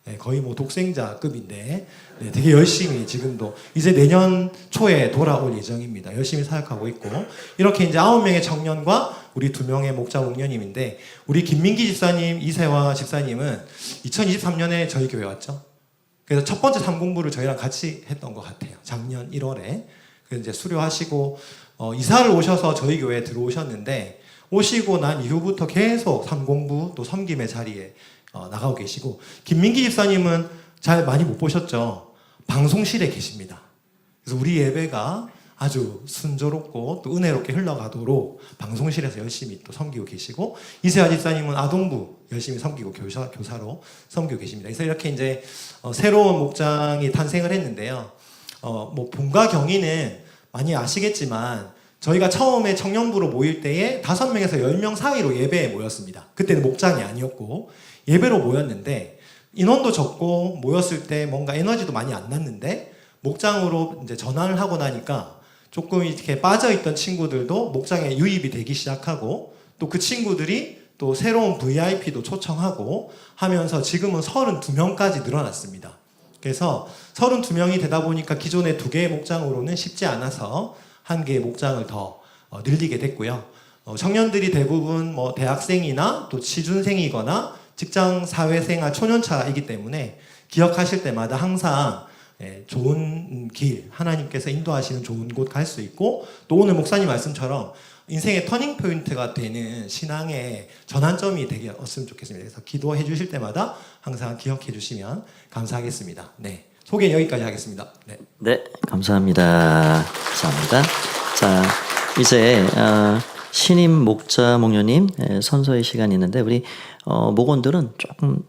네, 거의 뭐 독생자급인데 네, 되게 열심히 지금도 이제 내년 초에 돌아올 예정입니다. 열심히 사역하고 있고, 이렇게 이제 9명의 청년과 우리 2명의 목자 목녀님인데, 우리 김민기 집사님, 이세화 집사님은 2023년에 저희 교회 왔죠. 그래서 첫 번째 삼공부를 저희랑 같이 했던 것 같아요. 작년 1월에. 그래서 이제 수료하시고 이사를 오셔서 저희 교회에 들어오셨는데, 오시고 난 이후부터 계속 삼공부 또 섬김의 자리에 나가고 계시고, 김민기 집사님은 잘 많이 못 보셨죠? 방송실에 계십니다. 그래서 우리 예배가 아주 순조롭고 또 은혜롭게 흘러가도록 방송실에서 열심히 또 섬기고 계시고, 이세아 집사님은 아동부 열심히 섬기고 교사로 섬기고 계십니다. 그래서 이렇게 이제 새로운 목장이 탄생을 했는데요. 뭐 본과 경위는 많이 아시겠지만 저희가 처음에 청년부로 모일 때에 5명에서 10명 사이로 예배에 모였습니다. 그때는 목장이 아니었고 예배로 모였는데, 인원도 적고 모였을 때 뭔가 에너지도 많이 안 났는데, 목장으로 이제 전환을 하고 나니까 조금 이렇게 빠져있던 친구들도 목장에 유입이 되기 시작하고, 또 그 친구들이 또 새로운 VIP도 초청하고 하면서 지금은 32명까지 늘어났습니다. 그래서 32명이 되다 보니까 기존의 2개의 목장으로는 쉽지 않아서 1개의 목장을 더 늘리게 됐고요. 청년들이 대부분 뭐 대학생이나 또 취준생이거나 직장 사회생활 초년차이기 때문에 기억하실 때마다 항상 좋은 길, 하나님께서 인도하시는 좋은 곳 갈 수 있고, 또 오늘 목사님 말씀처럼 인생의 터닝 포인트가 되는 신앙의 전환점이 되었으면 좋겠습니다. 그래서 기도해 주실 때마다 항상 기억해 주시면 감사하겠습니다. 네, 소개 여기까지 하겠습니다. 네, 네, 감사합니다. 감사합니다. 자, 이제 신임 목자 목녀님 선서의 시간이 있는데, 우리 목원들은 조금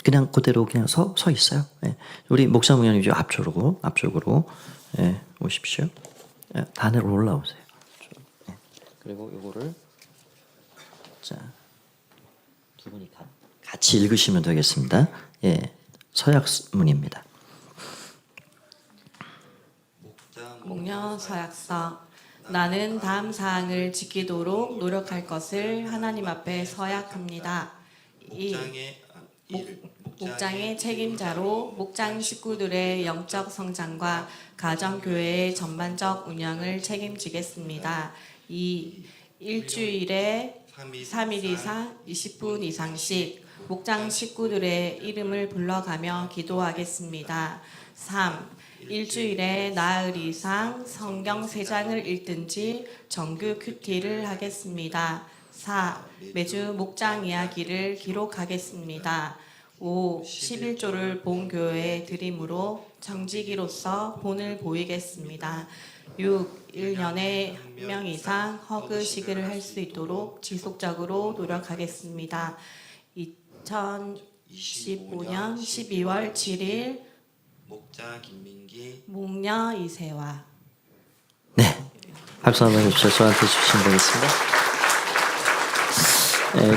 그냥 그대로 그냥 서 있어요. 예. 우리 목사 목녀님 좀 앞쪽으로 오십시오. 단으로 올라오세요. 예. 그리고 요거를 자, 2분이 같이 읽으시면 되겠습니다. 예, 서약문입니다. 목녀 서약서. 나는 다음 사항을 지키도록 노력할 것을 하나님 앞에 서약합니다. 목장의 책임자로 목장 식구들의 영적 성장과 가정교회의 전반적 운영을 책임지겠습니다. 2. 일주일에 3일 이상 20분 이상씩 목장 식구들의 이름을 불러가며 기도하겠습니다. 3. 일주일에 나흘 이상 성경 3장을 읽든지 정규 큐티를 하겠습니다. 4. 매주 목장 이야기를 기록하겠습니다. 5. 11조를 본 교회에 드림으로 정직이로서 본을 보이겠습니다. 6. 1년에 1명 이상 허그식을 할 수 있도록 지속적으로 노력하겠습니다. 2025년 12월 7일 목자 김민기 목녀 이세화. 네, 박수 한번 해주셔서 저한테 주시면 되겠습니다.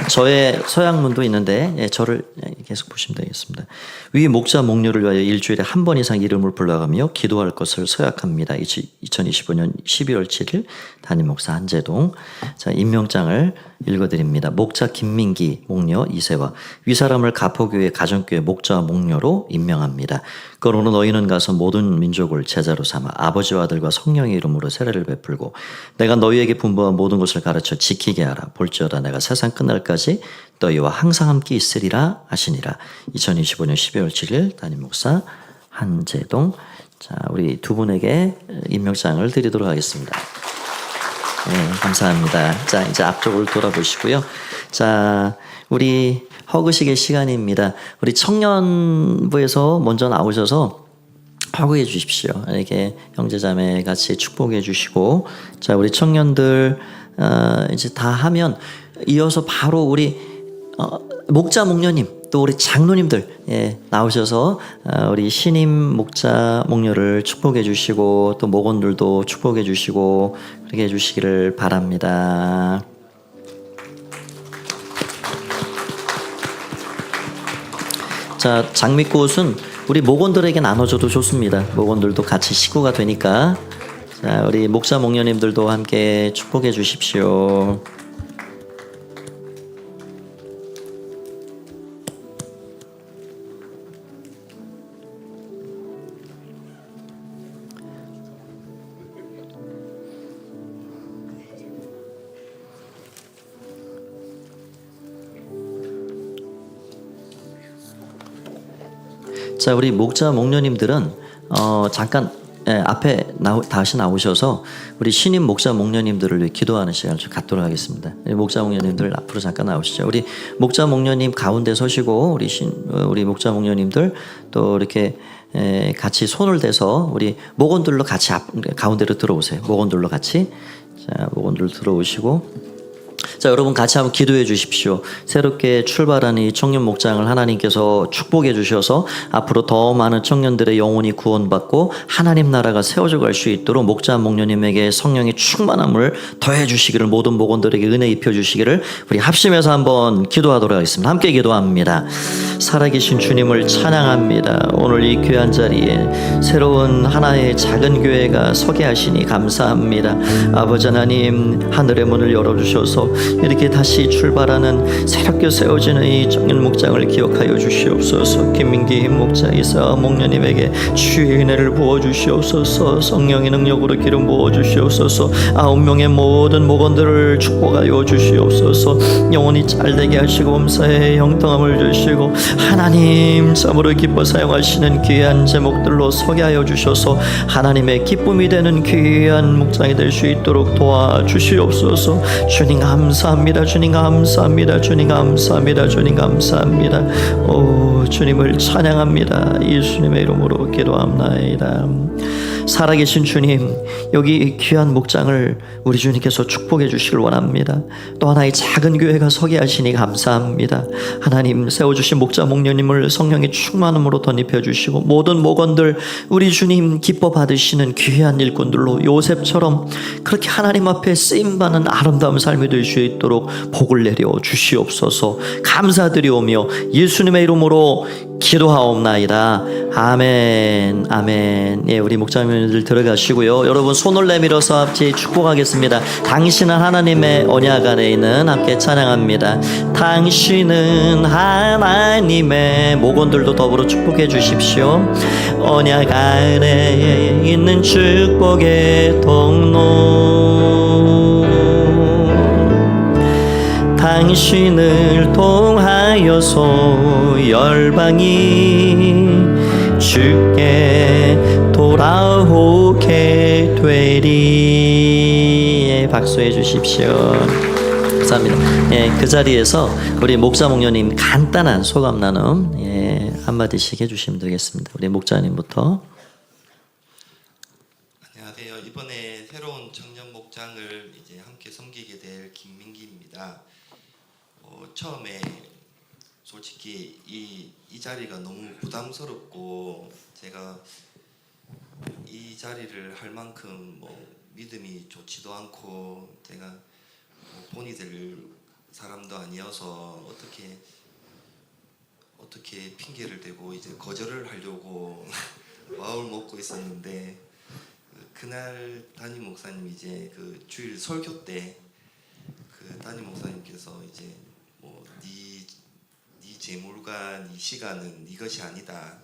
저의 서양문도 있는데 저를 계속 보시면 되겠습니다. 위 목자 목녀를 위하여 일주일에 한 번 이상 이름을 불러가며 기도할 것을 서약합니다. 2025년 12월 7일 담임 목사 한재동. 자, 임명장을 읽어드립니다. 목자 김민기 목녀 이세화 위 사람을 가포교회 가정교회 목자 목녀로 임명합니다. 그러므로 너희는 가서 모든 민족을 제자로 삼아 아버지와 아들과 성령의 이름으로 세례를 베풀고 내가 너희에게 분부한 모든 것을 가르쳐 지키게 하라. 볼지어다 내가 세상 끝날까지 너희와 항상 함께 있으리라 하시니라. 2025년 12월 7일 담임 목사 한재동. 자, 우리 두 분에게 임명장을 드리도록 하겠습니다. 네, 감사합니다. 자, 이제 앞쪽을 돌아보시고요. 자, 우리 허그식의 시간입니다. 우리 청년부에서 먼저 나오셔서 허그해 주십시오. 이렇게 형제자매 같이 축복해 주시고, 자, 우리 청년들 이제 다 하면 이어서 바로 우리 목자 목녀님 또 우리 장로님들 나오셔서 우리 신임 목자 목녀를 축복해 주시고 또 목원들도 축복해 주시고 그렇게 해주시기를 바랍니다. 자, 장미꽃은 우리 목원들에게 나눠줘도 좋습니다. 목원들도 같이 식구가 되니까. 자, 우리 목사 목녀님들도 함께 축복해 주십시오. 자, 우리 목자 목녀님들은 잠깐 앞에 다시 나오셔서 우리 신임 목자 목녀님들을 위해 기도하는 시간을 좀 갖도록 하겠습니다. 목자 목녀님들 앞으로 잠깐 나오시죠. 우리 목자 목녀님 가운데 서시고 우리 목자 목녀님들 또 이렇게 같이 손을 대서 우리 목원들로 같이 가운데로 들어오세요. 목원들로 같이. 자, 목원들 들어오시고. 자, 여러분 같이 한번 기도해 주십시오. 새롭게 출발하는 이 청년 목장을 하나님께서 축복해 주셔서 앞으로 더 많은 청년들의 영혼이 구원받고 하나님 나라가 세워져 갈 수 있도록 목자 목녀님에게 성령의 충만함을 더해 주시기를, 모든 목원들에게 은혜 입혀 주시기를 우리 합심해서 한번 기도하도록 하겠습니다. 함께 기도합니다. 살아계신 주님을 찬양합니다. 오늘 이 귀한 자리에 새로운 하나의 작은 교회가 서게 하시니 감사합니다. 아버지 하나님, 하늘의 문을 열어주셔서 이렇게 다시 출발하는 새롭게 세워지는 이 청년 목장을 기억하여 주시옵소서. 김민기 목자 이사 목녀님에게 주의 은혜를 부어주시옵소서. 성령의 능력으로 기름 부어주시옵소서. 9명의 모든 목원들을 축복하여 주시옵소서. 영혼이 잘되게 하시고 엄사의 형통함을 주시고 하나님 참으로 기뻐 사용하시는 귀한 제목들로 서게 하여 주셔서 하나님의 기쁨이 되는 귀한 목장이 될 수 있도록 도와주시옵소서. 주님 감사합니다. 주님 감사합니다. 주님 감사합니다. 주님 감사합니다. 오, 주님을 찬양합니다. 예수님의 이름으로 기도합나이다. 살아계신 주님, 여기 귀한 목장을 우리 주님께서 축복해 주시길 원합니다. 또 하나의 작은 교회가 서게 하시니 감사합니다. 하나님, 세워주신 목자 목녀님을 성령의 충만함으로 덧입혀 주시고 모든 목원들 우리 주님 기뻐 받으시는 귀한 일꾼들로 요셉처럼 그렇게 하나님 앞에 쓰임받는 아름다운 삶이 될 수 있도록 복을 내려 주시옵소서. 감사드리오며 예수님의 이름으로 기도하옵나이다. 아멘. 아멘. 예, 우리 목자님들 들어가시고요. 여러분 손을 내밀어서 함께 축복하겠습니다. 당신은 하나님의 언약 안에 있는, 함께 찬양합니다. 당신은 하나님의, 목원들도 더불어 축복해 주십시오. 언약 안에 있는 축복의 통로, 당신을 통하여서 열방이 주께 돌아오게 되리. 박수해 주십시오. 감사합니다. 예, 그 자리에서 우리 목자 목녀님 간단한 소감 나눔 예, 한마디씩 해주시면 되겠습니다. 우리 목자님부터. 안녕하세요. 이번에 새로운 청년 목장을 이제 함께 섬기게 될 김민기입니다. 처음에 솔직히 이 자리가 너무 부담스럽고 제가 이 자리를 할 만큼 뭐 믿음이 좋지도 않고 제가 뭐 본이 될 사람도 아니어서 어떻게 핑계를 대고 이제 거절을 하려고 마음을 먹고 있었는데 그날 담임 목사님 이제 그 주일 설교 때 그 담임 목사님께서 이제 뭐 네 재물과 네 시간은 네 것이 아니다.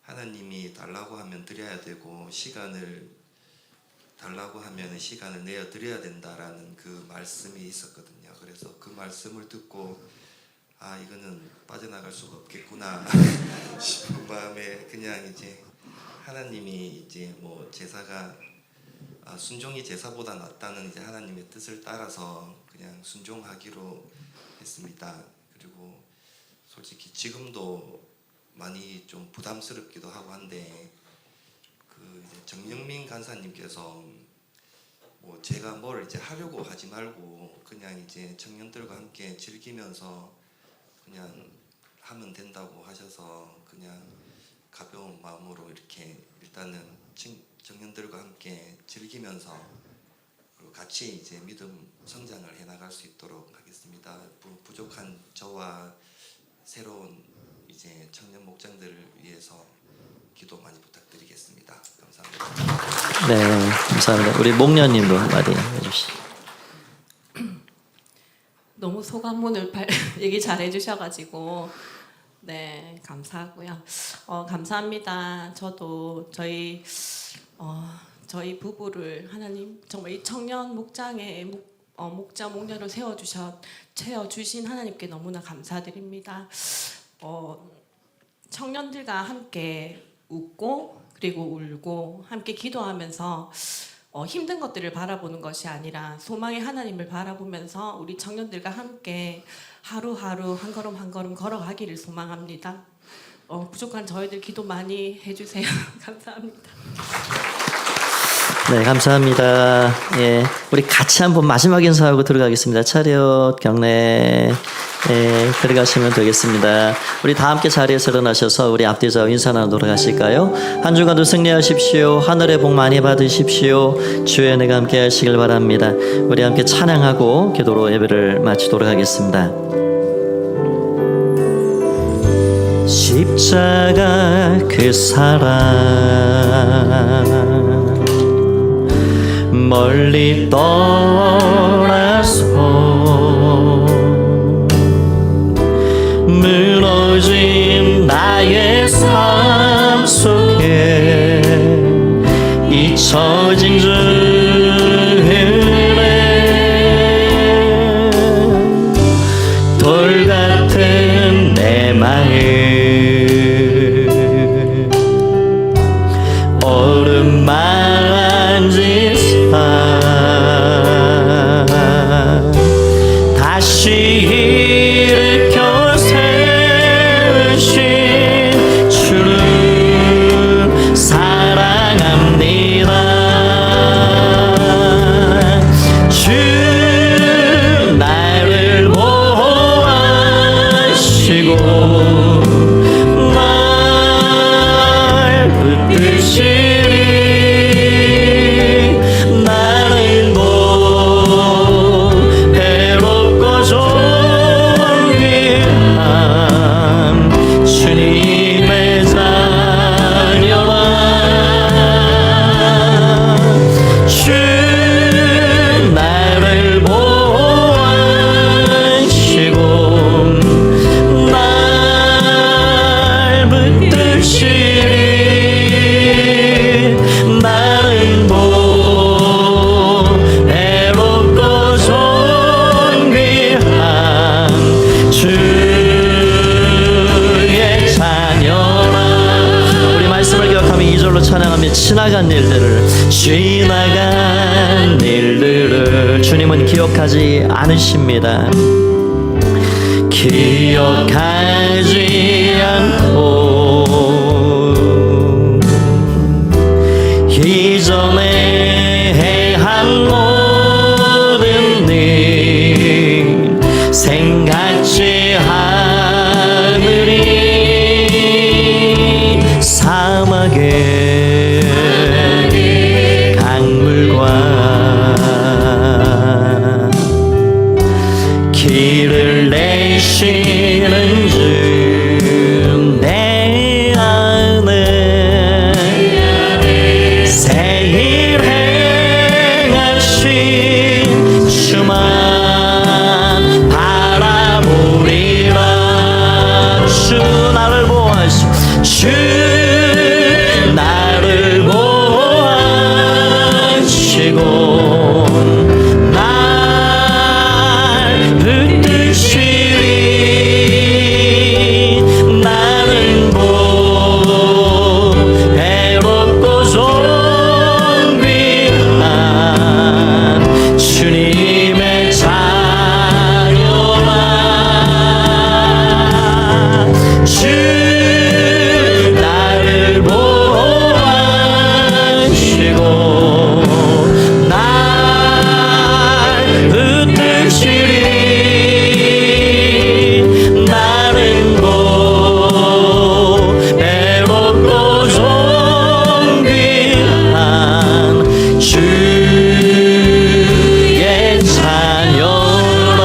하나님이 달라고 하면 드려야 되고 시간을 달라고 하면 시간을 내어 드려야 된다라는 그 말씀이 있었거든요. 그래서 그 말씀을 듣고 아 이거는 빠져나갈 수가 없겠구나 싶은 마음에 그냥 이제 하나님이 이제 뭐 제사가 순종이 제사보다 낫다는 이제 하나님의 뜻을 따라서 그냥 순종하기로 했습니다. 그리고 솔직히 지금도 많이 좀 부담스럽기도 하고 한데 그 이제 정영민 간사님께서 뭐 제가 뭘 이제 하려고 하지 말고 그냥 이제 청년들과 함께 즐기면서 그냥 하면 된다고 하셔서 그냥 가벼운 마음으로 이렇게 일단은 청년들과 함께 즐기면서 그리고 같이 이제 믿음 성장을 해나갈 수 있도록 하겠습니다. 부족한 저와 새로운 이제 청년 목장들을 위해서 기도 많이 부탁드리겠습니다. 감사합니다. 네, 감사합니다. 우리 목녀님도 한마디 해주시죠. 너무 소감문을 얘기 잘 해주셔가지고 네 감사하고요. 감사합니다. 저도 저희 부부를 하나님 정말 이 청년 목장에 목자 목녀를 세워주신 하나님께 너무나 감사드립니다. 청년들과 함께 웃고 그리고 울고 함께 기도하면서 힘든 것들을 바라보는 것이 아니라 소망의 하나님을 바라보면서 우리 청년들과 함께 하루하루 한 걸음 한 걸음 걸어가기를 소망합니다. 부족한 저희들 기도 많이 해주세요. 감사합니다. 네, 감사합니다. 예, 우리 같이 한번 마지막 인사하고 들어가겠습니다. 차렷 경례 예, 들어가시면 되겠습니다. 우리 다 함께 자리에서 일어나셔서 우리 앞뒤좌우 인사 나누도록 하실까요? 한 주간도 승리하십시오. 하늘의 복 많이 받으십시오. 주의 은혜가 함께 하시길 바랍니다. 우리 함께 찬양하고 기도로 예배를 마치도록 하겠습니다. 십자가 그 사랑 멀리 떠나서 무너진 나의 삶 속에 잊혀진 은혜 돌 같은 내 마음 얼음 만지사 다시 일으켜 세우신 주를 사랑합니다. 주 나를 보호하시고 날 붙드시리 기도하며 지나간 일들을 주님은 기억하지 않으십니다. 기억하지 않고 이전에 한 모든 일 생각지 하느니 사막의 강물과 길을 내시는 주 내 안에 새 일 행하신 주만 바라보리라. 주 나를 보아시고 주 나를 보아시고 날 붙드시리. 나는 괴롭고 존귀한 주님의 자녀라. 주 나를 보아시고 날 붙드시리. 나는 괴롭고 존귀한 주의 자녀라.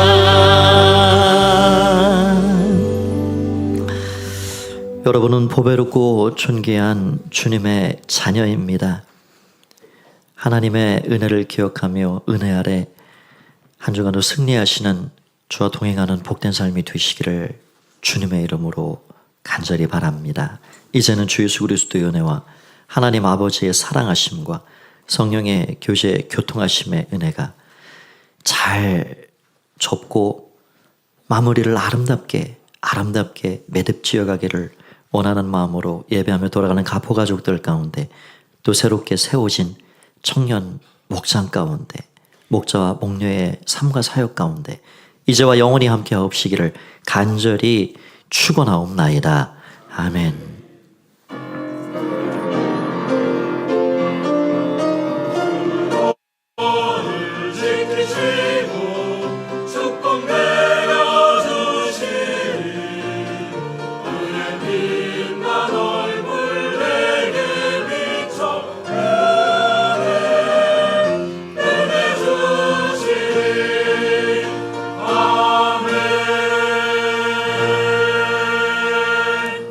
여러분은 보배롭고 존귀한 주님의 자녀입니다. 하나님의 은혜를 기억하며 은혜 아래 한 주간도 승리하시는 주와 동행하는 복된 삶이 되시기를 주님의 이름으로 간절히 바랍니다. 이제는 주 예수 그리스도의 은혜와 하나님 아버지의 사랑하심과 성령의 교제 교통하심의 은혜가 잘 접고 마무리를 아름답게 매듭지어가기를 원하는 마음으로 예배하며 돌아가는 가포 가족들 가운데 또 새롭게 세워진 청년 목장 가운데 목자와 목녀의 삶과 사역 가운데 이제와 영원히 함께 하옵시기를 간절히 축원하옵나이다. 아멘.